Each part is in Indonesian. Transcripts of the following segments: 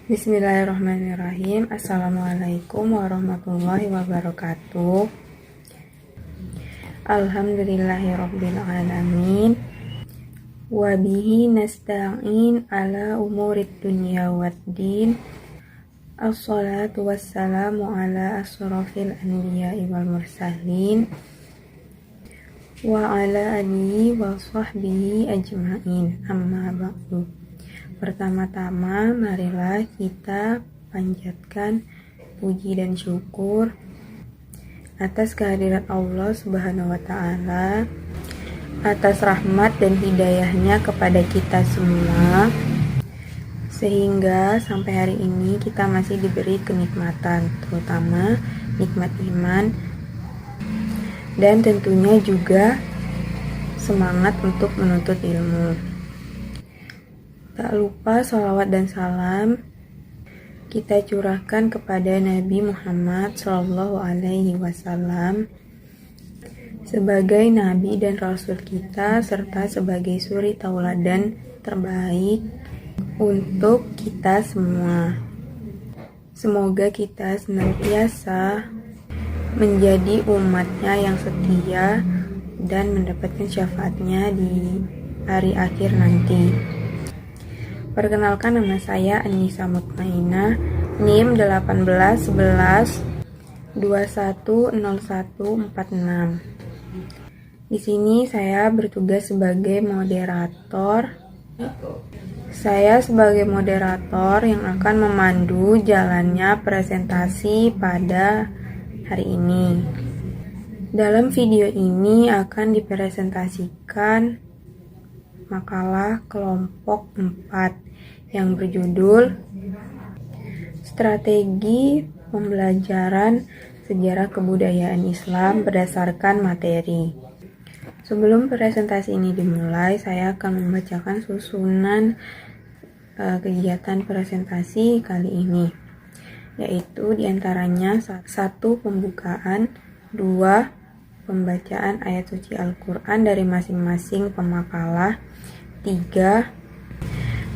Bismillahirrahmanirrahim. Assalamualaikum warahmatullahi wabarakatuh. Alhamdulillahirabbil alamin. Wa bihi nasta'in ala umurid dunya waddin. Assalatu wassalamu ala asrofil anbiya'i wal mursalin wa ala alihi wa sahbihi ajma'in. Amma ba'du. Pertama-tama marilah kita panjatkan puji dan syukur atas kehadirat Allah Subhanahu wa ta'ala, atas rahmat dan hidayahnya kepada kita semua, sehingga sampai hari ini kita masih diberi kenikmatan, terutama nikmat iman, dan tentunya juga semangat untuk menuntut ilmu. Tak lupa sholawat dan salam kita curahkan kepada Nabi Muhammad SAW sebagai Nabi dan Rasul kita, serta sebagai suri tauladan terbaik untuk kita semua. Semoga kita senantiasa menjadi umatnya yang setia dan mendapatkan syafaatnya di hari akhir nanti. Perkenalkan, nama saya Anissa Mutmainah, NIM 1811210146. Di sini saya bertugas sebagai moderator. Saya sebagai moderator yang akan memandu jalannya presentasi pada hari ini. Dalam video ini akan dipresentasikan makalah kelompok 4 yang berjudul Strategi Pembelajaran Sejarah Kebudayaan Islam Berdasarkan Materi. Sebelum presentasi ini dimulai, saya akan membacakan susunan kegiatan presentasi kali ini, yaitu diantaranya 1. Pembukaan, 2. Pembacaan ayat suci Al-Quran dari masing-masing pemakalah, 3.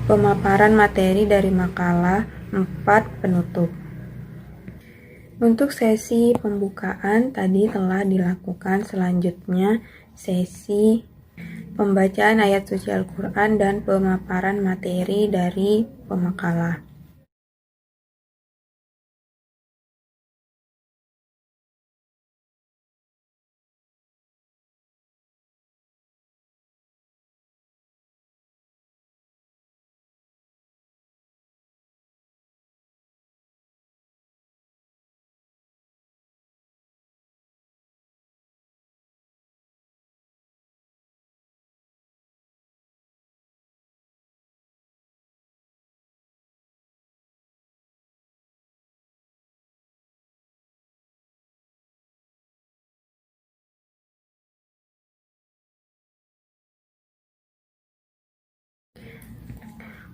Pemaparan materi dari makalah, 4. Penutup. Untuk sesi pembukaan tadi telah dilakukan, selanjutnya sesi pembacaan ayat suci Al-Quran dan pemaparan materi dari pemakalah.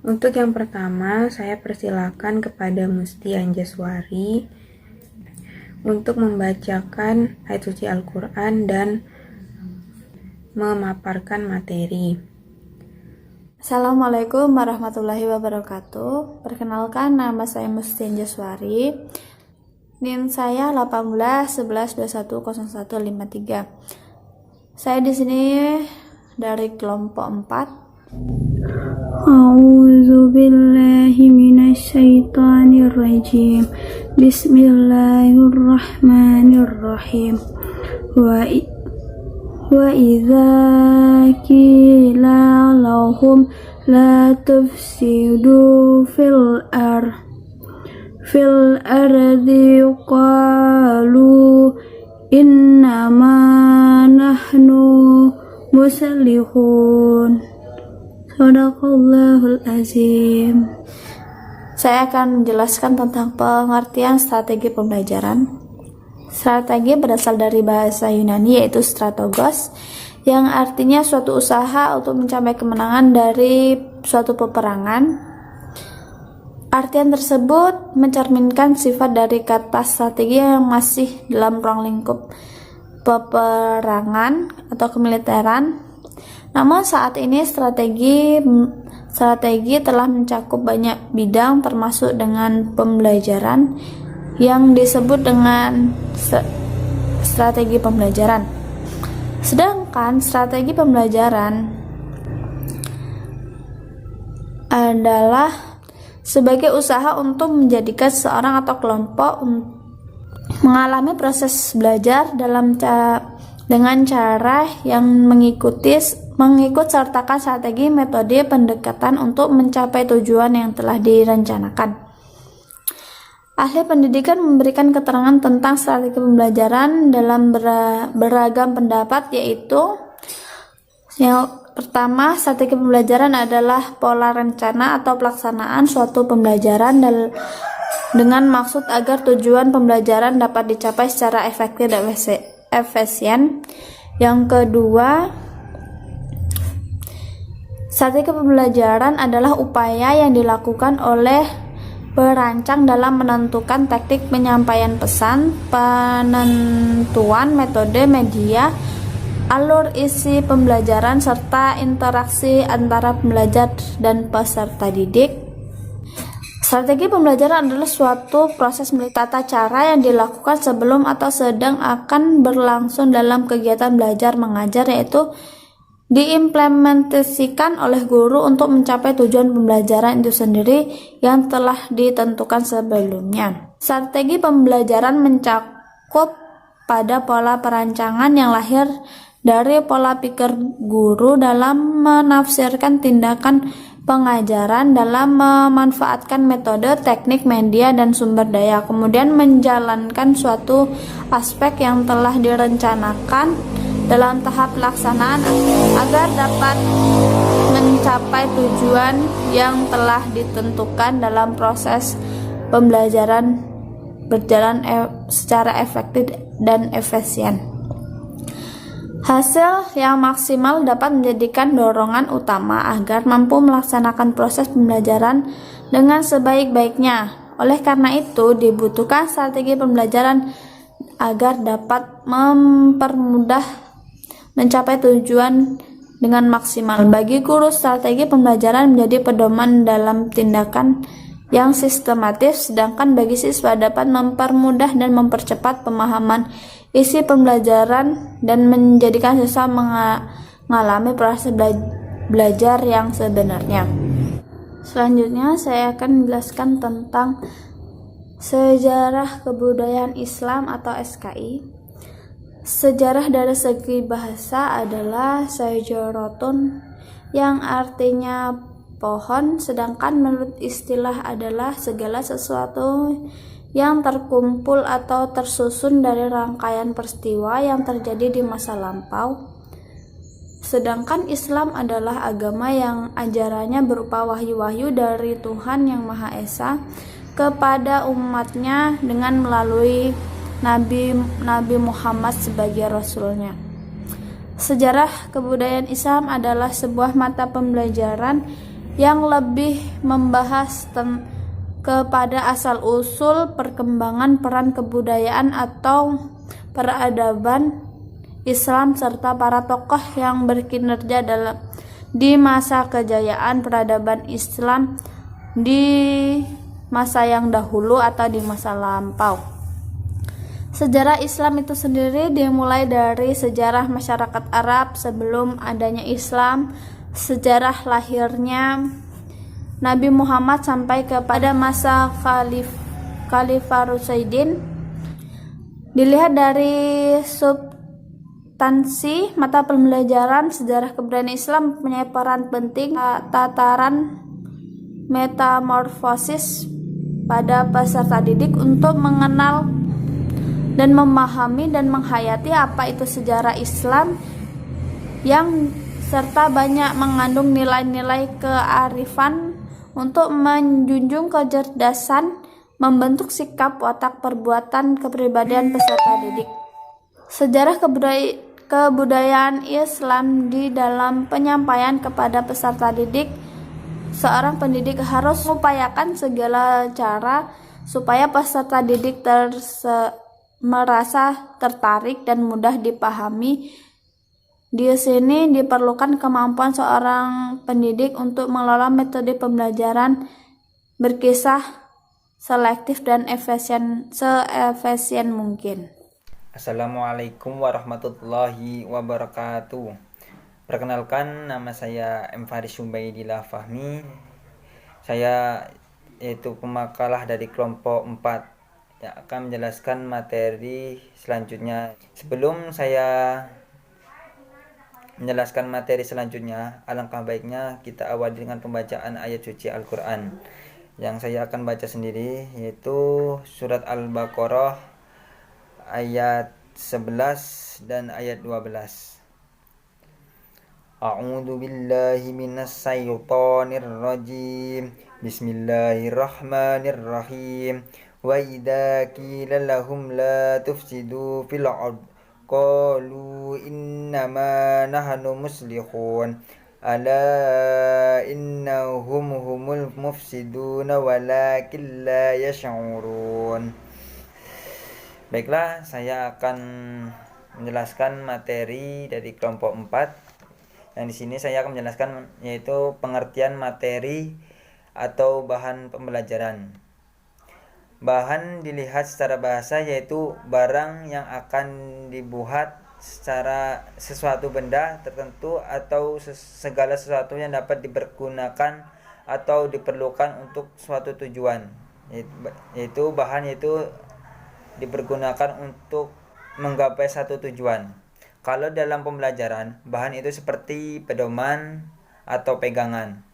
Untuk yang pertama, saya persilakan kepada Musti Anjaswari untuk membacakan ayat suci Al-Quran dan memaparkan materi. Assalamualaikum warahmatullahi wabarakatuh. Perkenalkan, nama saya Musti Anjaswari. NIM saya 1811210153. Saya di sini dari kelompok 4. A'udzu billahi minasyaitonir rajim. Bismillahirrahmanirrahim. Wa idza qila lahum la tufsidu fil ardi qalu innama nahnu muslihun. Sadaqallahul azim. Saya akan menjelaskan tentang pengertian strategi pembelajaran. Strategi berasal dari bahasa Yunani, yaitu strategos, yang artinya suatu usaha untuk mencapai kemenangan dari suatu peperangan. Artian tersebut mencerminkan sifat dari kata strategi yang masih dalam ruang lingkup peperangan atau kemiliteran. Namun saat ini strategi strategi telah mencakup banyak bidang termasuk dengan pembelajaran yang disebut dengan strategi pembelajaran. Sedangkan strategi pembelajaran adalah sebagai usaha untuk menjadikan seseorang atau kelompok mengalami proses belajar dengan cara yang mengikut sertakan strategi metode pendekatan untuk mencapai tujuan yang telah direncanakan. Ahli pendidikan memberikan keterangan tentang strategi pembelajaran dalam beragam pendapat, yaitu yang pertama, strategi pembelajaran adalah pola rencana atau pelaksanaan suatu pembelajaran dengan maksud agar tujuan pembelajaran dapat dicapai secara efektif dan efisien. Yang kedua, strategi pembelajaran adalah upaya yang dilakukan oleh perancang dalam menentukan teknik penyampaian pesan, penentuan metode, media, alur isi pembelajaran, serta interaksi antara pembelajar dan peserta didik. Strategi pembelajaran adalah suatu proses tata cara yang dilakukan sebelum atau sedang akan berlangsung dalam kegiatan belajar mengajar, yaitu diimplementasikan oleh guru untuk mencapai tujuan pembelajaran itu sendiri yang telah ditentukan sebelumnya. Strategi pembelajaran mencakup pada pola perancangan yang lahir dari pola pikir guru dalam menafsirkan tindakan pengajaran, dalam memanfaatkan metode, teknik, media, dan sumber daya, kemudian menjalankan suatu aspek yang telah direncanakan dalam tahap pelaksanaan agar dapat mencapai tujuan yang telah ditentukan dalam proses pembelajaran berjalan secara efektif dan efisien. Hasil yang maksimal dapat menjadikan dorongan utama agar mampu melaksanakan proses pembelajaran dengan sebaik-baiknya. Oleh karena itu, dibutuhkan strategi pembelajaran agar dapat mempermudah mencapai tujuan dengan maksimal. Bagi guru, strategi pembelajaran menjadi pedoman dalam tindakan yang sistematis, sedangkan bagi siswa dapat mempermudah dan mempercepat pemahaman isi pembelajaran dan menjadikan siswa mengalami proses belajar yang sebenarnya. Selanjutnya saya akan menjelaskan tentang sejarah kebudayaan Islam atau SKI. Sejarah dari segi bahasa adalah sajarotun yang artinya pohon, sedangkan menurut istilah adalah segala sesuatu yang terkumpul atau tersusun dari rangkaian peristiwa yang terjadi di masa lampau. Sedangkan Islam adalah agama yang ajarannya berupa wahyu-wahyu dari Tuhan Yang Maha Esa kepada umatnya dengan melalui Nabi Muhammad sebagai Rasulnya. Sejarah kebudayaan Islam adalah sebuah mata pembelajaran yang lebih membahas kepada asal-usul perkembangan peran kebudayaan atau peradaban Islam serta para tokoh yang berkinerja di masa kejayaan peradaban Islam di masa yang dahulu atau di masa lampau. Sejarah Islam itu sendiri dimulai dari sejarah masyarakat Arab sebelum adanya Islam, sejarah lahirnya Nabi Muhammad sampai kepada masa Khalifah Rasyidin. Dilihat dari substansi mata pembelajaran, sejarah kebudayaan Islam mempunyai peran penting tataran metamorfosis pada peserta didik untuk mengenal dan memahami dan menghayati apa itu sejarah Islam yang serta banyak mengandung nilai-nilai kearifan untuk menjunjung kecerdasan, membentuk sikap, watak, perbuatan, kepribadian peserta didik. Sejarah kebudayaan Islam di dalam penyampaian kepada peserta didik, seorang pendidik harus mengupayakan segala cara supaya peserta didik merasa tertarik dan mudah dipahami Di sini diperlukan kemampuan seorang pendidik untuk mengelola metode pembelajaran berkisah selektif dan seefisien mungkin. Assalamualaikum warahmatullahi wabarakatuh. Perkenalkan, nama saya M. Faris Subaidillah Fahmi. Saya yaitu pemakalah dari kelompok 4 yang akan menjelaskan materi selanjutnya. Sebelum saya menjelaskan materi selanjutnya, alangkah baiknya kita awali dengan pembacaan ayat suci Al-Quran yang saya akan baca sendiri, yaitu surat Al-Baqarah ayat 11 dan ayat 12. A'udzu billahi minas syaitonir rajim. Bismillahirrahmanirrahim. Wa idza qila lahum la tufsidu fil ard qalu innama nahnu muslihun. Ala innahum humul mufsiduna walakin la yash'urun. Baiklah, saya akan menjelaskan materi dari kelompok 4. Yang di sini saya akan menjelaskan yaitu pengertian materi atau bahan pembelajaran. Bahan dilihat secara bahasa yaitu barang yang akan dibuat secara sesuatu benda tertentu atau segala sesuatu yang dapat dipergunakan atau diperlukan untuk suatu tujuan. Yaitu bahan yaitu dipergunakan untuk menggapai satu tujuan. Kalau dalam pembelajaran, bahan itu seperti pedoman atau pegangan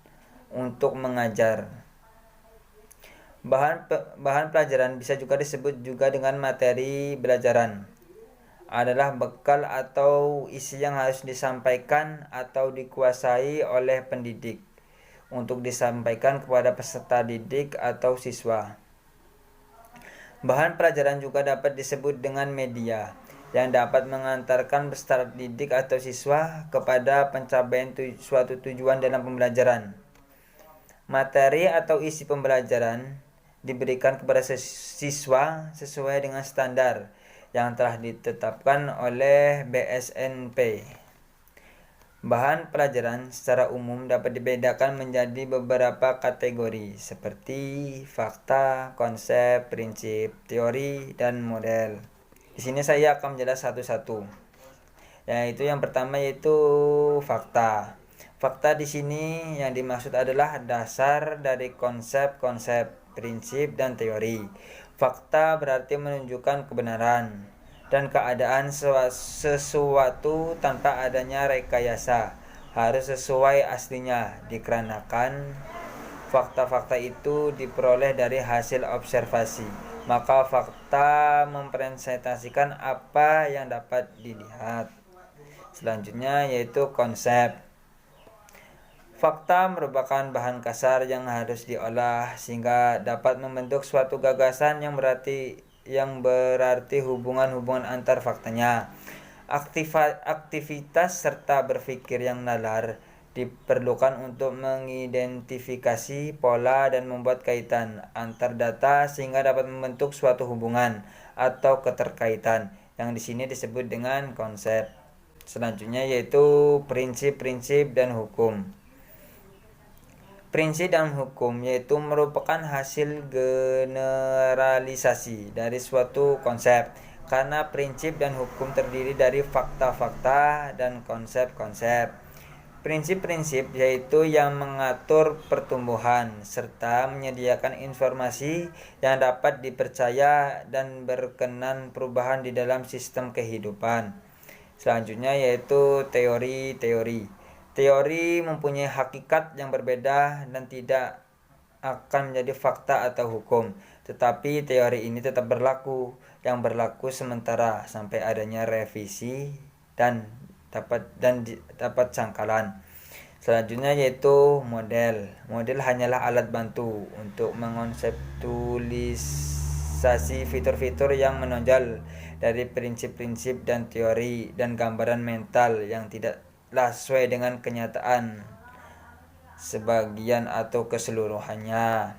untuk mengajar. Bahan pelajaran bisa juga disebut juga dengan materi belajaran. Adalah bekal atau isi yang harus disampaikan atau dikuasai oleh pendidik untuk disampaikan kepada peserta didik atau siswa. Bahan pelajaran juga dapat disebut dengan media yang dapat mengantarkan peserta didik atau siswa kepada pencapaian suatu tujuan dalam pembelajaran. Materi atau isi pembelajaran diberikan kepada siswa sesuai dengan standar yang telah ditetapkan oleh BSNP. Bahan pelajaran secara umum dapat dibedakan menjadi beberapa kategori seperti fakta, konsep, prinsip, teori, dan model. Di sini saya akan menjelaskan satu-satu. Yaitu yang pertama yaitu fakta. Fakta di sini yang dimaksud adalah dasar dari konsep-konsep, prinsip, dan teori. Fakta berarti menunjukkan kebenaran dan keadaan sesuatu tanpa adanya rekayasa, harus sesuai aslinya, dikarenakan fakta-fakta itu diperoleh dari hasil observasi. Maka fakta mempresentasikan apa yang dapat dilihat. Selanjutnya yaitu konsep. Fakta merupakan bahan kasar yang harus diolah sehingga dapat membentuk suatu gagasan yang berarti hubungan-hubungan antar faktanya. Aktivitas serta berpikir yang nalar diperlukan untuk mengidentifikasi pola dan membuat kaitan antar data sehingga dapat membentuk suatu hubungan atau keterkaitan yang di sini disebut dengan konsep. Selanjutnya yaitu prinsip-prinsip dan hukum. Prinsip dan hukum yaitu merupakan hasil generalisasi dari suatu konsep, karena prinsip dan hukum terdiri dari fakta-fakta dan konsep-konsep. Prinsip-prinsip yaitu yang mengatur pertumbuhan serta menyediakan informasi yang dapat dipercaya dan berkenan perubahan di dalam sistem kehidupan. Selanjutnya yaitu teori-teori. Teori mempunyai hakikat yang berbeda dan tidak akan menjadi fakta atau hukum, tetapi teori ini tetap berlaku sementara sampai adanya revisi dan dapat sangkalan. Selanjutnya yaitu model. Model hanyalah alat bantu untuk mengonseptualisasi fitur-fitur yang menonjol dari prinsip-prinsip dan teori dan gambaran mental yang tidak sesuai dengan kenyataan sebagian atau keseluruhannya.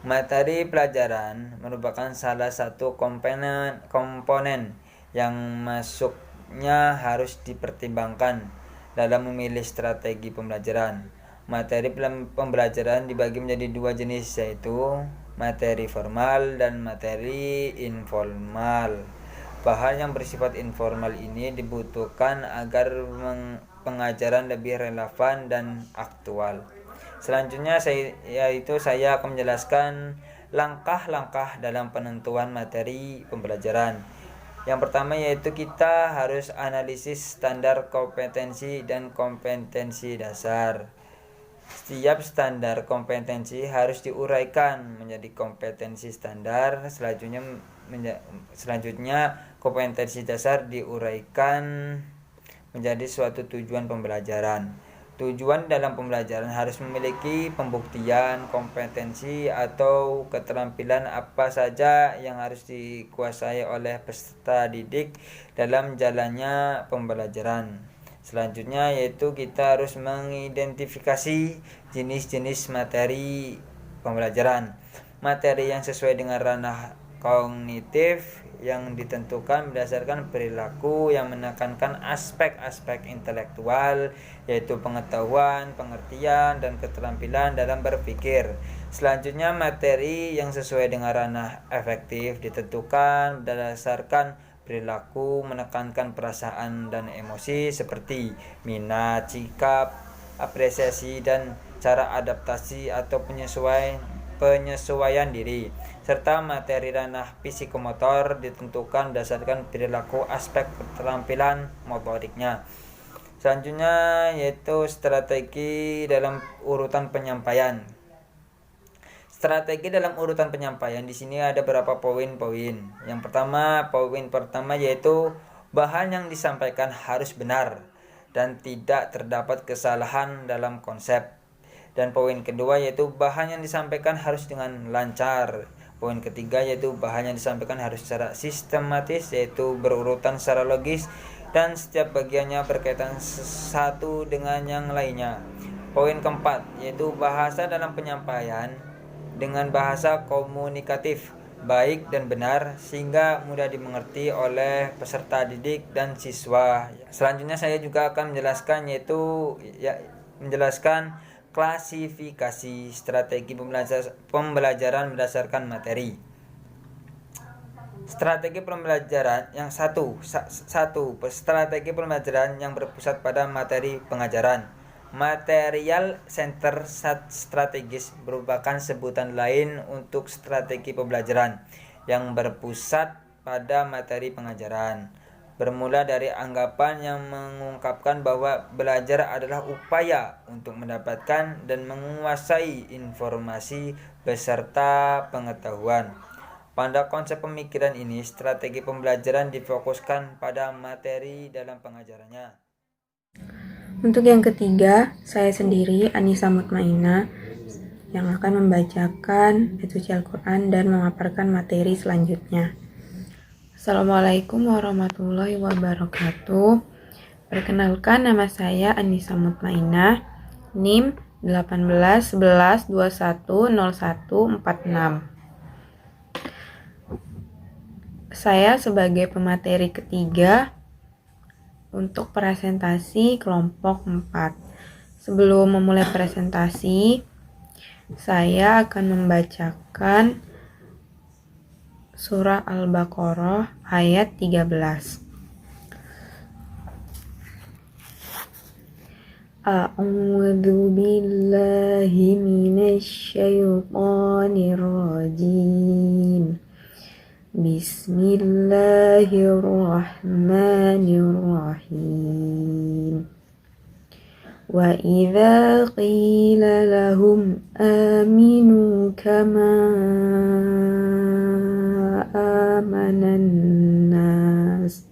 Materi pelajaran merupakan salah satu komponen yang masuk selanjutnya harus dipertimbangkan dalam memilih strategi pembelajaran. Materi pembelajaran dibagi menjadi dua jenis, yaitu materi formal dan materi informal. Bahan yang bersifat informal ini dibutuhkan agar pengajaran lebih relevan dan aktual. Selanjutnya saya akan menjelaskan langkah-langkah dalam penentuan materi pembelajaran. Yang pertama yaitu kita harus analisis standar kompetensi dan kompetensi dasar. Setiap standar kompetensi harus diuraikan menjadi kompetensi standar, selanjutnya kompetensi dasar diuraikan menjadi suatu tujuan pembelajaran. Tujuan dalam pembelajaran harus memiliki pembuktian kompetensi atau keterampilan apa saja yang harus dikuasai oleh peserta didik dalam jalannya pembelajaran. Selanjutnya yaitu kita harus mengidentifikasi jenis-jenis materi pembelajaran. Materi yang sesuai dengan ranah kognitif yang ditentukan berdasarkan perilaku yang menekankan aspek-aspek intelektual, yaitu pengetahuan, pengertian, dan keterampilan dalam berpikir. Selanjutnya materi yang sesuai dengan ranah efektif ditentukan berdasarkan perilaku menekankan perasaan dan emosi seperti minat, sikap, apresiasi, dan cara adaptasi atau penyesuaian diri, serta materi ranah psikomotor ditentukan berdasarkan perilaku aspek keterampilan motoriknya. Selanjutnya yaitu strategi dalam urutan penyampaian. Strategi dalam urutan penyampaian di sini ada beberapa poin-poin. Yang pertama, poin pertama yaitu bahan yang disampaikan harus benar dan tidak terdapat kesalahan dalam konsep. Dan poin kedua yaitu bahan yang disampaikan harus dengan lancar. Poin ketiga yaitu bahan yang disampaikan harus secara sistematis, yaitu berurutan secara logis dan setiap bagiannya berkaitan satu dengan yang lainnya. Poin keempat yaitu bahasa dalam penyampaian dengan bahasa komunikatif baik dan benar sehingga mudah dimengerti oleh peserta didik dan siswa. Selanjutnya saya juga akan menjelaskan menjelaskan klasifikasi strategi pembelajaran berdasarkan materi. Strategi pembelajaran yang satu, strategi pembelajaran yang berpusat pada materi pengajaran. Material center strategis merupakan sebutan lain untuk strategi pembelajaran yang berpusat pada materi pengajaran. Bermula dari anggapan yang mengungkapkan bahwa belajar adalah upaya untuk mendapatkan dan menguasai informasi beserta pengetahuan. Pada konsep pemikiran ini, strategi pembelajaran difokuskan pada materi dalam pengajarannya. Untuk yang ketiga, saya sendiri, Anissa Mutmainah, yang akan membacakan ayat suci Al-Quran dan memaparkan materi selanjutnya. Assalamualaikum warahmatullahi wabarakatuh. Perkenalkan, nama saya Anissa Mutmainah, NIM 1811210146. Saya sebagai pemateri ketiga untuk presentasi kelompok 4. Sebelum memulai presentasi, saya akan membacakan surah Al-Baqarah ayat 13. A'udzu billahi minasy syaithanir rajim. Bismillahirrahmanirrahim. Wa idza qila lahum aminu kama amanan nas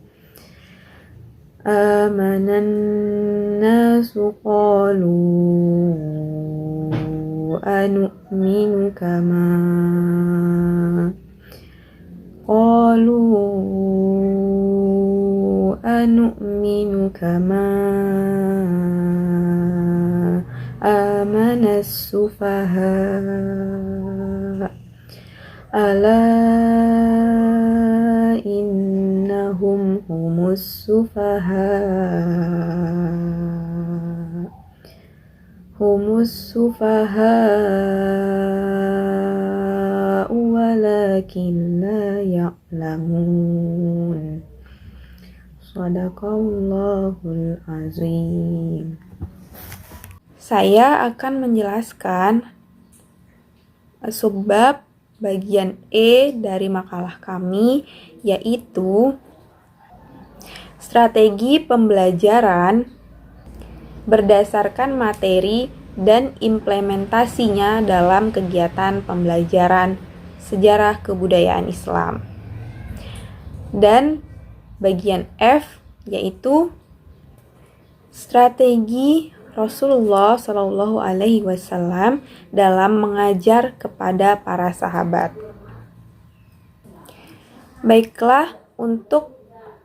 qalu anu'minu kama amanas sufaha ala innahum humus humus sufaha walakin la ya'lamun. Shadaqallahul azim. Saya akan menjelaskan subbab bagian E dari makalah kami, yaitu strategi pembelajaran berdasarkan materi dan implementasinya dalam kegiatan pembelajaran sejarah kebudayaan Islam. Dan bagian F yaitu strategi Rasulullah Shallallahu Alaihi Wasallam dalam mengajar kepada para sahabat. Baiklah, untuk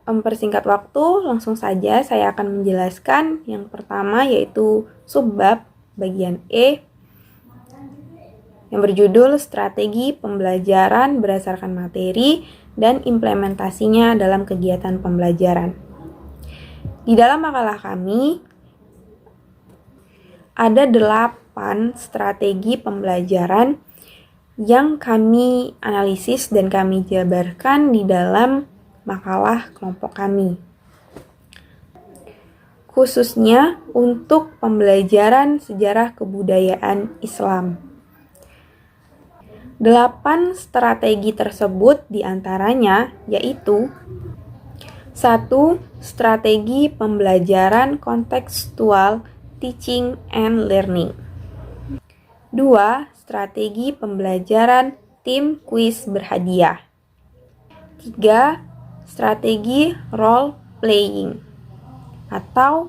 mempersingkat waktu, langsung saja saya akan menjelaskan yang pertama yaitu subbab bagian E yang berjudul strategi pembelajaran berdasarkan materi dan implementasinya dalam kegiatan pembelajaran. Di dalam makalah kami ada 8 strategi pembelajaran yang kami analisis dan kami jabarkan di dalam makalah kelompok kami. Khususnya untuk pembelajaran sejarah kebudayaan Islam. 8 strategi tersebut diantaranya yaitu 1. Strategi pembelajaran kontekstual teaching and learning. 2. Strategi pembelajaran tim kuis berhadiah. 3. Strategi role playing atau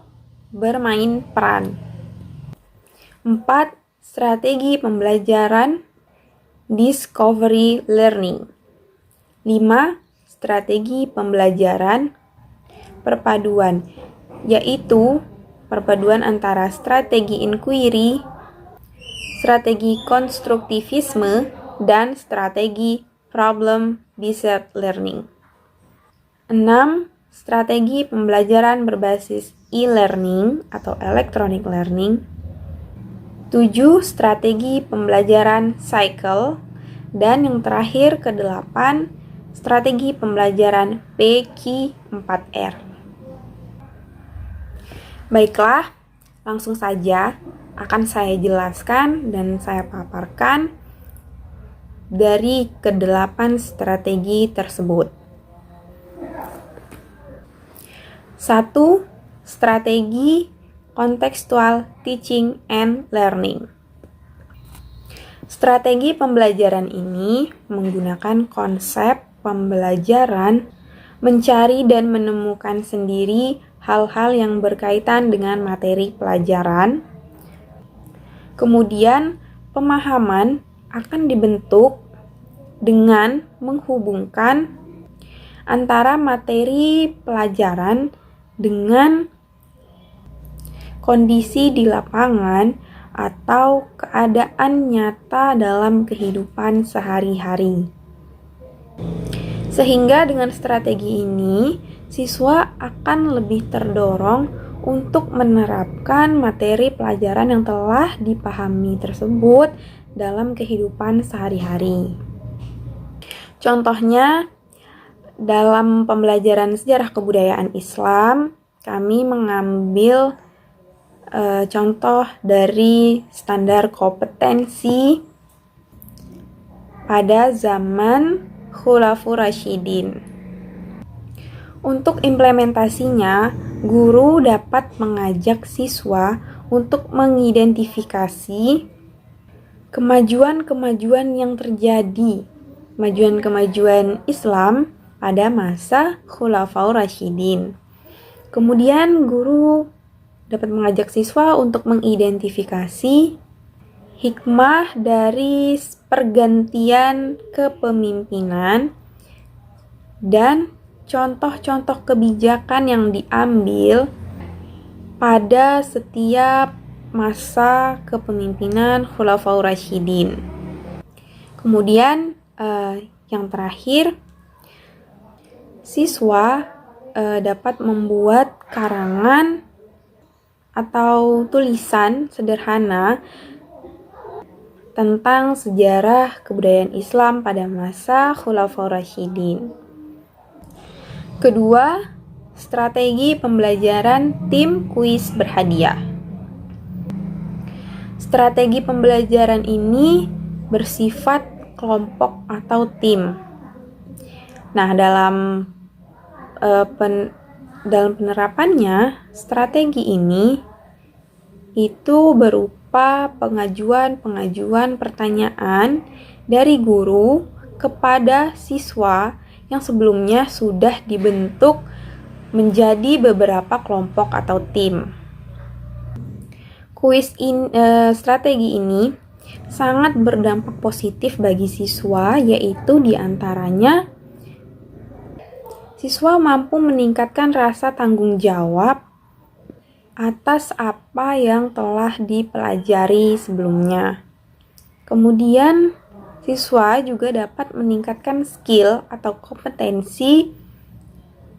bermain peran. 4. Strategi pembelajaran discovery learning. 5. Strategi pembelajaran perpaduan, yaitu perpaduan antara strategi inquiry, strategi konstruktivisme, dan strategi problem-based learning. 6. Strategi pembelajaran berbasis e-learning atau electronic learning. 7. Strategi pembelajaran cycle. Dan yang terakhir ke-8, strategi pembelajaran PQ4R. Baiklah, langsung saja akan saya jelaskan dan saya paparkan dari ke-8 strategi tersebut. 1. Strategi kontekstual teaching and learning. Strategi pembelajaran ini menggunakan konsep pembelajaran mencari dan menemukan sendiri hal-hal yang berkaitan dengan materi pelajaran. Kemudian, pemahaman akan dibentuk dengan menghubungkan antara materi pelajaran dengan kondisi di lapangan atau keadaan nyata dalam kehidupan sehari-hari. Sehingga dengan strategi ini, siswa akan lebih terdorong untuk menerapkan materi pelajaran yang telah dipahami tersebut dalam kehidupan sehari-hari. Contohnya, dalam pembelajaran sejarah kebudayaan Islam, kami mengambil contoh dari standar kompetensi pada zaman Khulafaur Rasyidin. Untuk implementasinya, guru dapat mengajak siswa untuk mengidentifikasi kemajuan-kemajuan yang terjadi, kemajuan-kemajuan Islam pada masa Khulafaur Rasyidin. Kemudian guru dapat mengajak siswa untuk mengidentifikasi hikmah dari pergantian kepemimpinan dan contoh-contoh kebijakan yang diambil pada setiap masa kepemimpinan Khulafaur Rasyidin. Kemudian yang terakhir, siswa dapat membuat karangan atau tulisan sederhana tentang sejarah kebudayaan Islam pada masa Khulafaur Rasyidin. Kedua, strategi pembelajaran tim kuis berhadiah. Strategi pembelajaran ini bersifat kelompok atau tim. Nah, dalam penerapannya, strategi ini itu berupa pengajuan pertanyaan dari guru kepada siswa yang sebelumnya sudah dibentuk menjadi beberapa kelompok atau tim. Strategi ini sangat berdampak positif bagi siswa, yaitu diantaranya siswa mampu meningkatkan rasa tanggung jawab atas apa yang telah dipelajari sebelumnya. Kemudian, siswa juga dapat meningkatkan skill atau kompetensi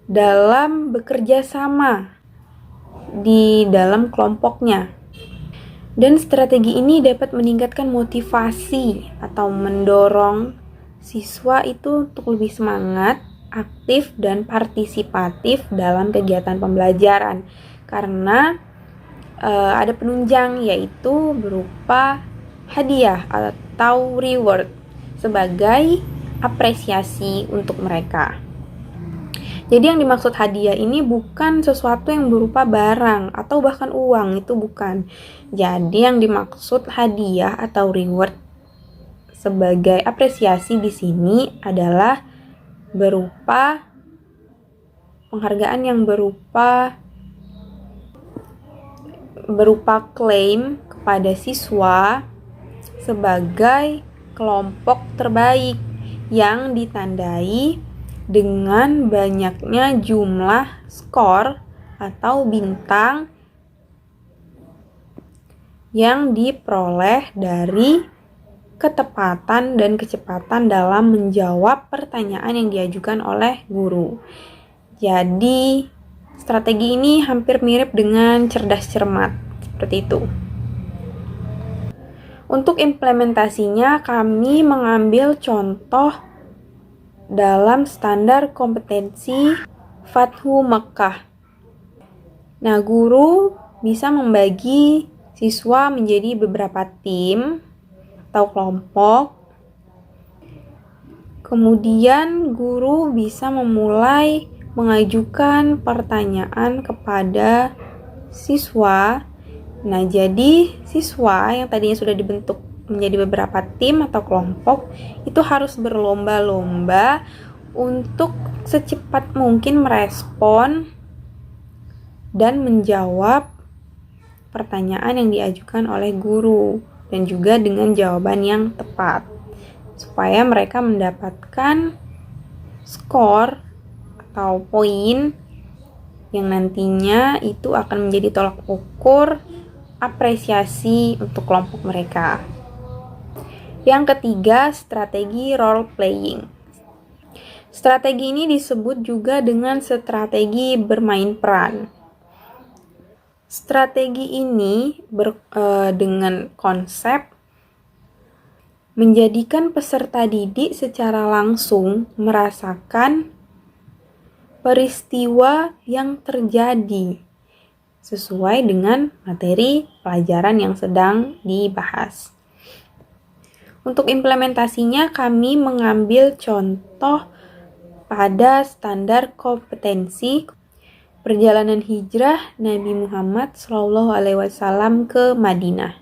dalam bekerja sama di dalam kelompoknya. Dan strategi ini dapat meningkatkan motivasi atau mendorong siswa itu untuk lebih semangat, aktif, dan partisipatif dalam kegiatan pembelajaran. Karena ada penunjang, yaitu berupa hadiah atau reward sebagai apresiasi untuk mereka. Jadi yang dimaksud hadiah ini bukan sesuatu yang berupa barang atau bahkan uang, itu bukan. Jadi yang dimaksud hadiah atau reward sebagai apresiasi di sini adalah berupa penghargaan yang berupa klaim kepada siswa sebagai kelompok terbaik yang ditandai dengan banyaknya jumlah skor atau bintang yang diperoleh dari ketepatan dan kecepatan dalam menjawab pertanyaan yang diajukan oleh guru. Jadi, strategi ini hampir mirip dengan cerdas cermat, seperti itu. Untuk implementasinya, kami mengambil contoh dalam standar kompetensi Fathu Makkah. Nah, guru bisa membagi siswa menjadi beberapa tim atau kelompok. Kemudian, guru bisa memulai mengajukan pertanyaan kepada siswa. Nah, jadi siswa yang tadinya sudah dibentuk menjadi beberapa tim atau kelompok itu harus berlomba-lomba untuk secepat mungkin merespon dan menjawab pertanyaan yang diajukan oleh guru dan juga dengan jawaban yang tepat, supaya mereka mendapatkan skor atau poin yang nantinya itu akan menjadi tolak ukur apresiasi untuk kelompok mereka. Yang ketiga, strategi role playing. Strategi ini disebut juga dengan strategi bermain peran. Strategi ini dengan konsep menjadikan peserta didik secara langsung merasakan peristiwa yang terjadi sesuai dengan materi pelajaran yang sedang dibahas. Untuk implementasinya, kami mengambil contoh pada standar kompetensi perjalanan hijrah Nabi Muhammad SAW ke Madinah.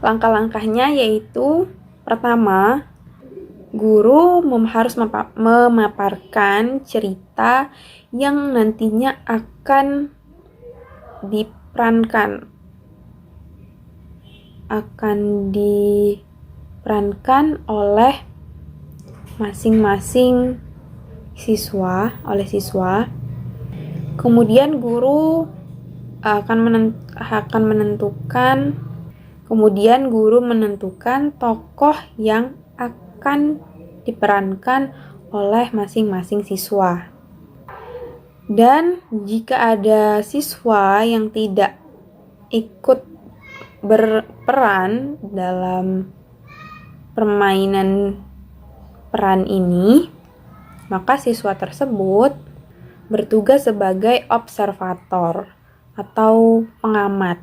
Langkah-langkahnya yaitu, pertama, guru harus memaparkan cerita yang nantinya akan diperankan oleh masing-masing siswa. Kemudian guru menentukan tokoh yang akan diperankan oleh masing-masing siswa. Dan jika ada siswa yang tidak ikut berperan dalam permainan peran ini, maka siswa tersebut bertugas sebagai observator atau pengamat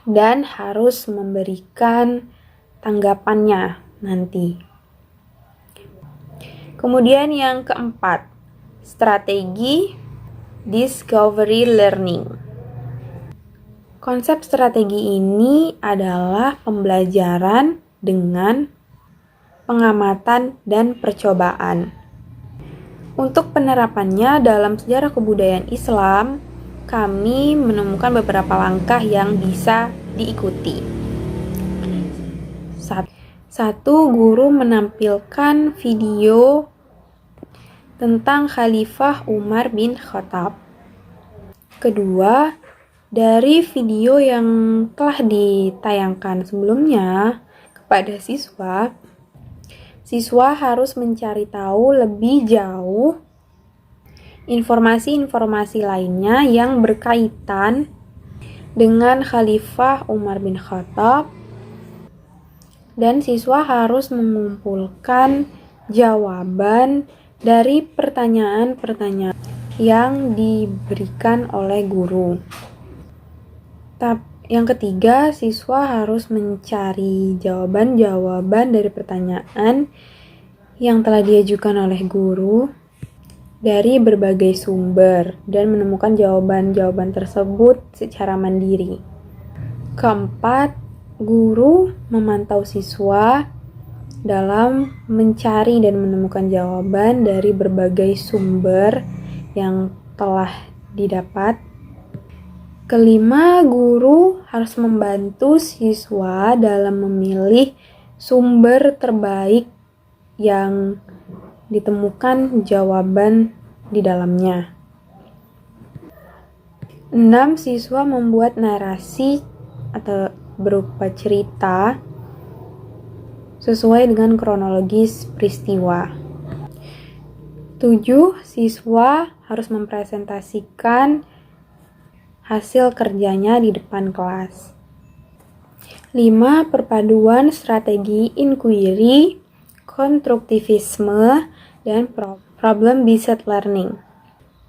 dan harus memberikan tanggapannya nanti. Kemudian yang keempat, strategi discovery learning. Konsep strategi ini adalah pembelajaran dengan pengamatan dan percobaan. Untuk penerapannya dalam sejarah kebudayaan Islam, kami menemukan beberapa langkah yang bisa diikuti. Satu, guru menampilkan video tentang Khalifah Umar bin Khattab. Kedua, dari video yang telah ditayangkan sebelumnya kepada siswa, siswa harus mencari tahu lebih jauh informasi-informasi lainnya yang berkaitan dengan Khalifah Umar bin Khattab, dan siswa harus mengumpulkan jawaban dari pertanyaan-pertanyaan yang diberikan oleh guru. Yang ketiga, siswa harus mencari jawaban-jawaban dari pertanyaan yang telah diajukan oleh guru dari berbagai sumber dan menemukan jawaban-jawaban tersebut secara mandiri. Keempat, guru memantau siswa dalam mencari dan menemukan jawaban dari berbagai sumber yang telah didapat. Kelima, guru harus membantu siswa dalam memilih sumber terbaik yang ditemukan jawaban di dalamnya. 6. Siswa membuat narasi atau berupa cerita sesuai dengan kronologis peristiwa. 7. Siswa harus mempresentasikan hasil kerjanya di depan kelas. 5. Perpaduan strategi inquiry, konstruktivisme, dan problem-based learning.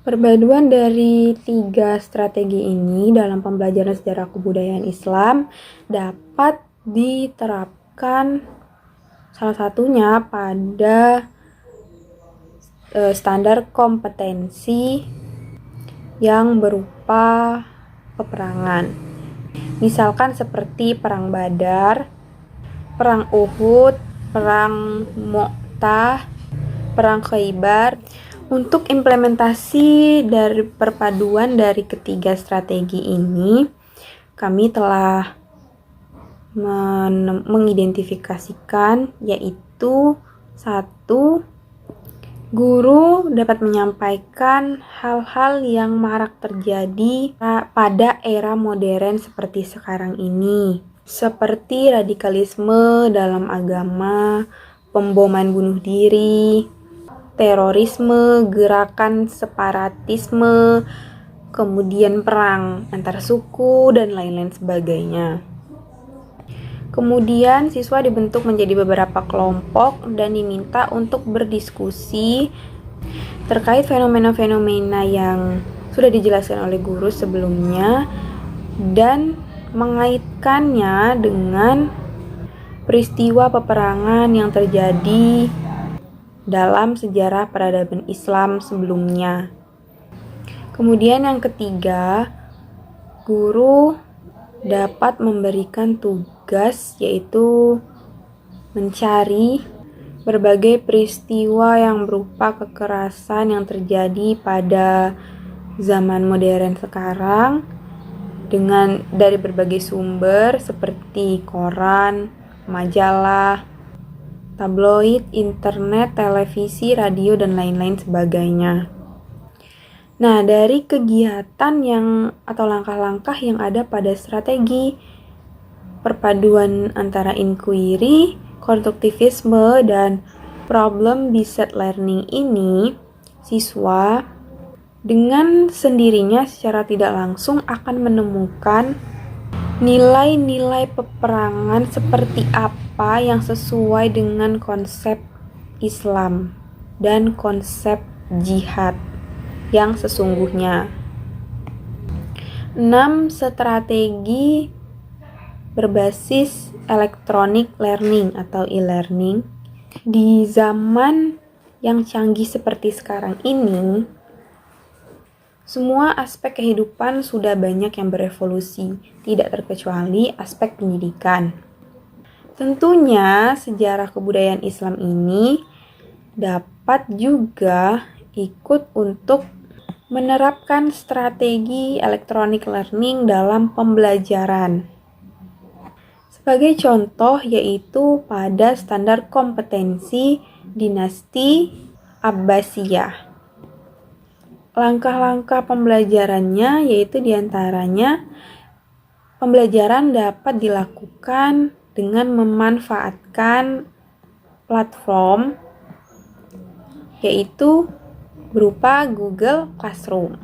Perpaduan dari 3 strategi ini dalam pembelajaran sejarah kebudayaan Islam dapat diterapkan salah satunya pada standar kompetensi yang berupa peperangan. Misalkan seperti Perang Badar, Perang Uhud, Perang Mu'tah, Perang Khaybar. Untuk implementasi dari perpaduan dari ketiga strategi ini, kami telah mengidentifikasikan, yaitu 1. Guru dapat menyampaikan hal-hal yang marak terjadi pada era modern seperti sekarang ini, seperti radikalisme dalam agama, pemboman bunuh diri, terorisme, gerakan separatisme, kemudian perang antar suku, dan lain-lain sebagainya. Kemudian siswa dibentuk menjadi beberapa kelompok dan diminta untuk berdiskusi terkait fenomena-fenomena yang sudah dijelaskan oleh guru sebelumnya dan mengaitkannya dengan peristiwa peperangan yang terjadi dalam sejarah peradaban Islam sebelumnya. Kemudian yang ketiga, guru dapat memberikan tugas, yaitu mencari berbagai peristiwa yang berupa kekerasan yang terjadi pada zaman modern sekarang dari berbagai sumber seperti koran, majalah, tabloid, internet, televisi, radio, dan lain-lain sebagainya. Nah, dari kegiatan atau langkah-langkah yang ada pada strategi perpaduan antara inquiry, konstruktivisme, dan problem-based learning ini, siswa dengan sendirinya secara tidak langsung akan menemukan nilai-nilai peperangan seperti apa yang sesuai dengan konsep Islam dan konsep jihad yang sesungguhnya. 6. Strategi berbasis electronic learning atau e-learning. Di zaman yang canggih seperti sekarang ini, semua aspek kehidupan sudah banyak yang berevolusi, tidak terkecuali aspek pendidikan. Tentunya sejarah kebudayaan Islam ini dapat juga ikut untuk menerapkan strategi electronic learning dalam pembelajaran. Sebagai contoh yaitu pada standar kompetensi dinasti Abbasiyah. Langkah-langkah pembelajarannya yaitu diantaranya pembelajaran dapat dilakukan dengan memanfaatkan platform yaitu berupa Google Classroom.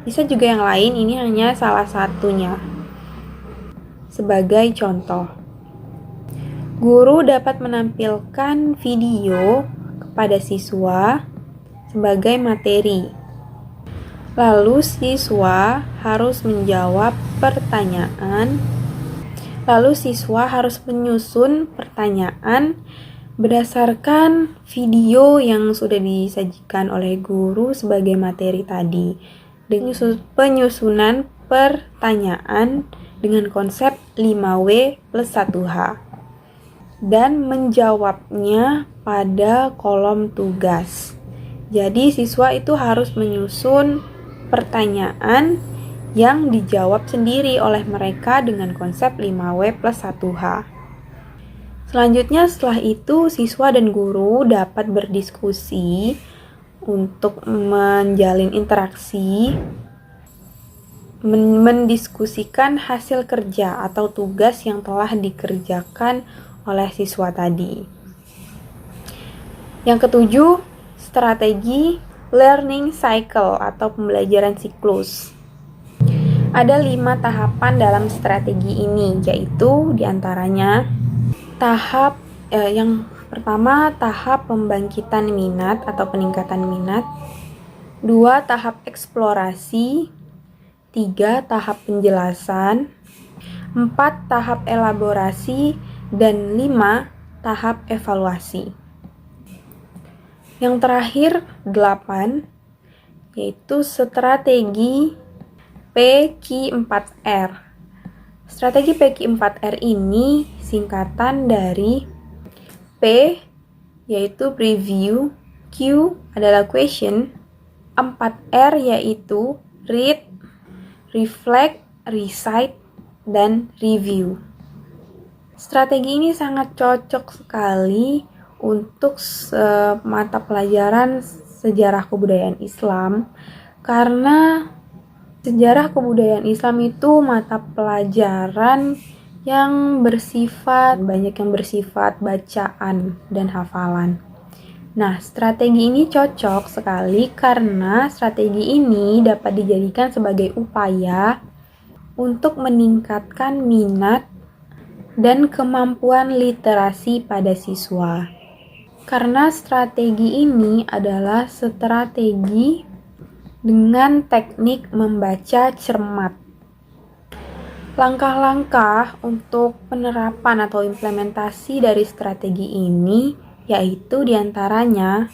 Bisa juga yang lain, ini hanya salah satunya. Sebagai contoh, guru dapat menampilkan video kepada siswa sebagai materi. Lalu siswa harus menjawab pertanyaan. Lalu siswa harus menyusun pertanyaan berdasarkan video yang sudah disajikan oleh guru sebagai materi tadi. Dengan penyusunan pertanyaan dengan konsep 5W plus 1H. Dan menjawabnya pada kolom tugas. Jadi siswa itu harus menyusun pertanyaan yang dijawab sendiri oleh mereka dengan konsep 5W plus 1H. Selanjutnya setelah itu siswa dan guru dapat berdiskusi untuk menjalin interaksi, mendiskusikan hasil kerja atau tugas yang telah dikerjakan oleh siswa tadi. Yang ketujuh, strategi learning cycle atau pembelajaran siklus. Ada 5 tahapan dalam strategi ini, yaitu diantaranya yang pertama tahap pembangkitan minat atau peningkatan minat, 2 tahap eksplorasi, 3 tahap penjelasan, 4 tahap elaborasi, dan 5 tahap evaluasi. Yang terakhir 8 yaitu strategi PQ4R. Strategi PQ4R ini singkatan dari P yaitu preview, Q adalah question, 4R yaitu read, reflect, recite, dan review. Strategi ini sangat cocok sekali untuk mata pelajaran sejarah kebudayaan Islam, karena sejarah kebudayaan Islam itu mata pelajaran yang banyak yang bersifat bacaan dan hafalan. Nah, strategi ini cocok sekali karena strategi ini dapat dijadikan sebagai upaya untuk meningkatkan minat dan kemampuan literasi pada siswa. Karena strategi ini adalah strategi dengan teknik membaca cermat. Langkah-langkah untuk penerapan atau implementasi dari strategi ini yaitu diantaranya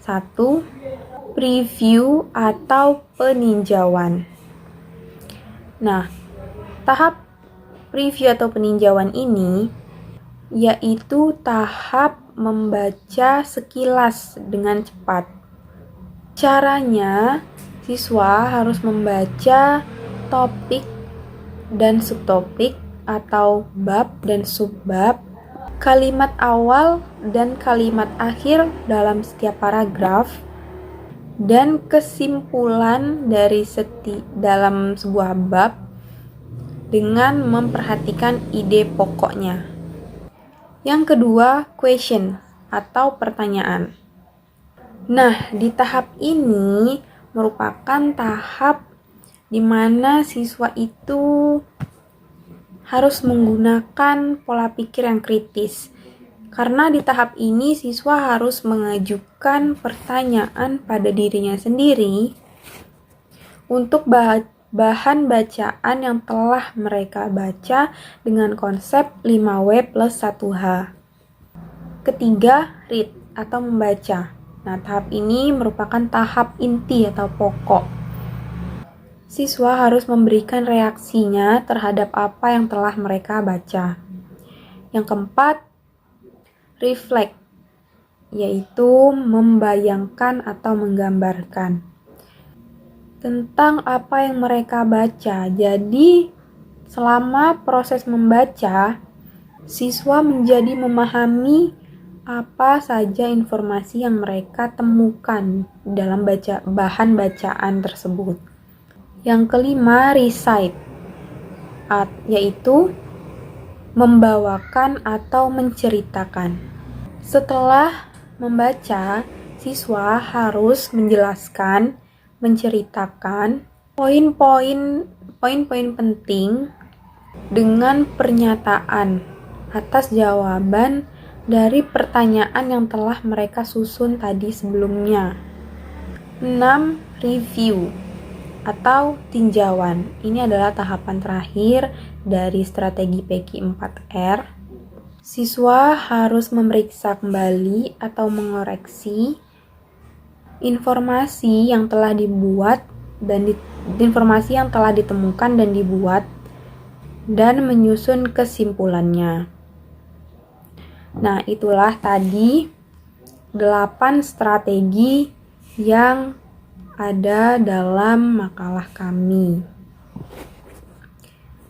1. Preview atau peninjauan. Nah, tahap preview atau peninjauan ini yaitu tahap membaca sekilas dengan cepat. Caranya, siswa harus membaca topik dan subtopik atau bab dan subbab, kalimat awal dan kalimat akhir dalam setiap paragraf, dan kesimpulan dari dalam sebuah bab dengan memperhatikan ide pokoknya. Yang kedua, question atau pertanyaan. Nah, di tahap ini merupakan tahap di mana siswa itu harus menggunakan pola pikir yang kritis. Karena di tahap ini siswa harus mengajukan pertanyaan pada dirinya sendiri untuk bahan bacaan yang telah mereka baca dengan konsep 5W plus 1H. Ketiga, read atau membaca. Nah, tahap ini merupakan tahap inti atau pokok. Siswa harus memberikan reaksinya terhadap apa yang telah mereka baca. Yang keempat, reflect, yaitu membayangkan atau menggambarkan tentang apa yang mereka baca. Jadi, selama proses membaca, siswa menjadi memahami apa saja informasi yang mereka temukan dalam bahan bacaan tersebut. Yang kelima, recite, yaitu membawakan atau menceritakan. Setelah membaca, siswa harus menjelaskan, menceritakan poin-poin penting dengan pernyataan atas jawaban dari pertanyaan yang telah mereka susun tadi sebelumnya. 6. Review atau tinjauan. Ini adalah tahapan terakhir dari strategi PK 4R. Siswa harus memeriksa kembali atau mengoreksi informasi yang telah dibuat dan informasi yang telah ditemukan dan dibuat dan menyusun kesimpulannya. Nah, itulah tadi 8 strategi yang ada dalam makalah kami.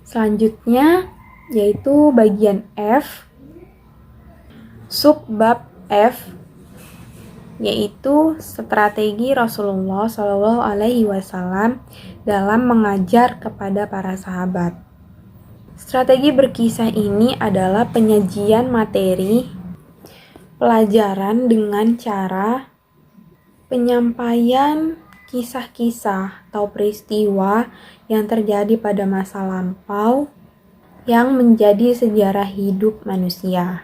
Selanjutnya yaitu bagian F, subbab F, yaitu strategi Rasulullah SAW dalam mengajar kepada para sahabat. Strategi berkisah ini adalah penyajian materi pelajaran dengan cara penyampaian kisah-kisah atau peristiwa yang terjadi pada masa lampau yang menjadi sejarah hidup manusia.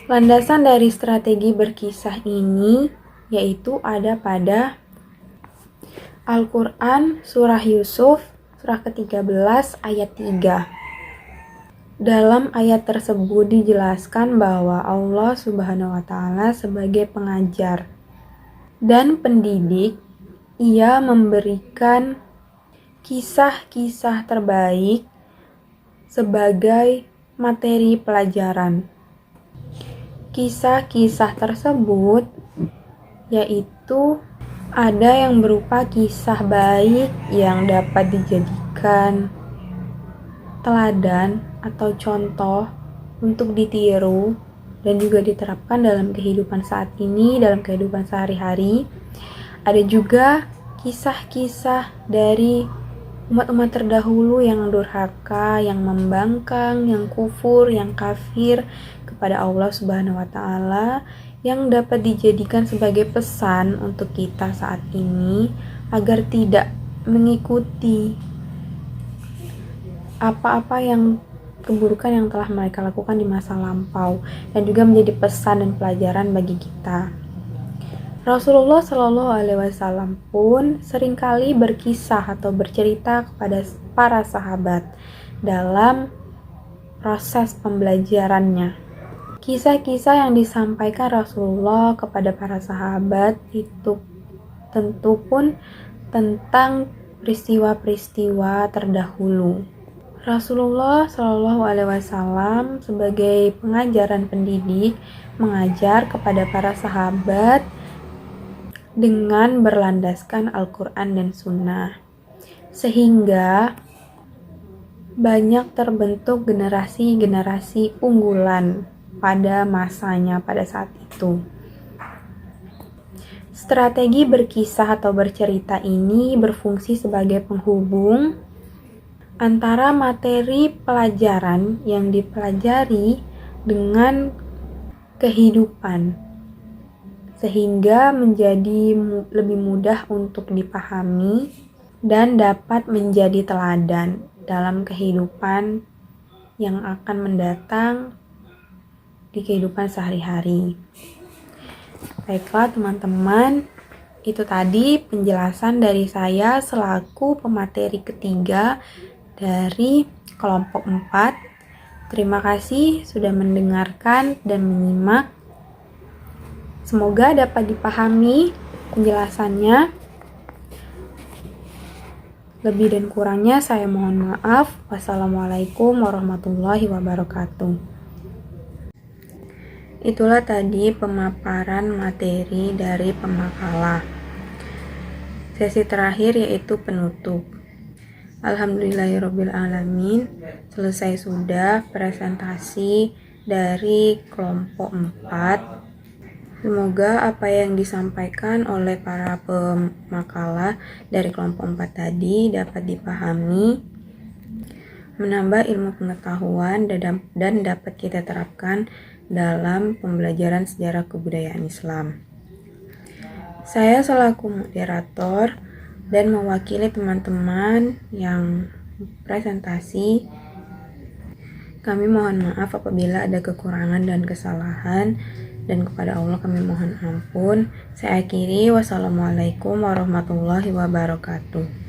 Landasan dari strategi berkisah ini yaitu ada pada Al-Quran Surah Yusuf, Surah ke-13 ayat 3. Dalam ayat tersebut dijelaskan bahwa Allah Subhanahu wa Ta'ala sebagai pengajar dan pendidik, Ia memberikan kisah-kisah terbaik sebagai materi pelajaran. Kisah-kisah tersebut yaitu ada yang berupa kisah baik yang dapat dijadikan teladan atau contoh untuk ditiru dan juga diterapkan dalam kehidupan saat ini, dalam kehidupan sehari-hari. Ada juga kisah-kisah dari umat-umat terdahulu yang durhaka, yang membangkang, yang kufur, yang kafir kepada Allah Subhanahu wa Ta'ala, yang dapat dijadikan sebagai pesan untuk kita saat ini agar tidak mengikuti apa-apa yang keburukan yang telah mereka lakukan di masa lampau, dan juga menjadi pesan dan pelajaran bagi kita. Rasulullah Shallallahu Alaihi Wasallam pun seringkali berkisah atau bercerita kepada para sahabat dalam proses pembelajarannya. Kisah-kisah yang disampaikan Rasulullah kepada para sahabat itu tentu pun tentang peristiwa-peristiwa terdahulu. Rasulullah Shallallahu Alaihi Wasallam sebagai pengajaran pendidik mengajar kepada para sahabat dengan berlandaskan Al-Quran dan Sunnah, sehingga banyak terbentuk generasi-generasi unggulan pada masanya pada saat itu. Strategi berkisah atau bercerita ini berfungsi sebagai penghubung antara materi pelajaran yang dipelajari dengan kehidupan, sehingga menjadi lebih mudah untuk dipahami dan dapat menjadi teladan dalam kehidupan yang akan mendatang di kehidupan sehari-hari. Baiklah teman-teman, itu tadi penjelasan dari saya selaku pemateri ketiga dari kelompok 4. Terima kasih sudah mendengarkan dan menyimak. Semoga dapat dipahami penjelasannya. Lebih dan kurangnya saya mohon maaf. Wassalamualaikum warahmatullahi wabarakatuh. Itulah tadi pemaparan materi dari pemakalah. Sesi terakhir yaitu penutup. Alhamdulillahirrabbilalamin, selesai sudah presentasi dari kelompok 4. Semoga apa yang disampaikan oleh para pemakalah dari kelompok 4 tadi dapat dipahami, menambah ilmu pengetahuan dan dapat kita terapkan dalam pembelajaran sejarah kebudayaan Islam. Saya selaku moderator dan mewakili teman-teman yang presentasi, kami mohon maaf apabila ada kekurangan dan kesalahan, dan kepada Allah kami mohon ampun. Saya akhiri, wassalamualaikum warahmatullahi wabarakatuh.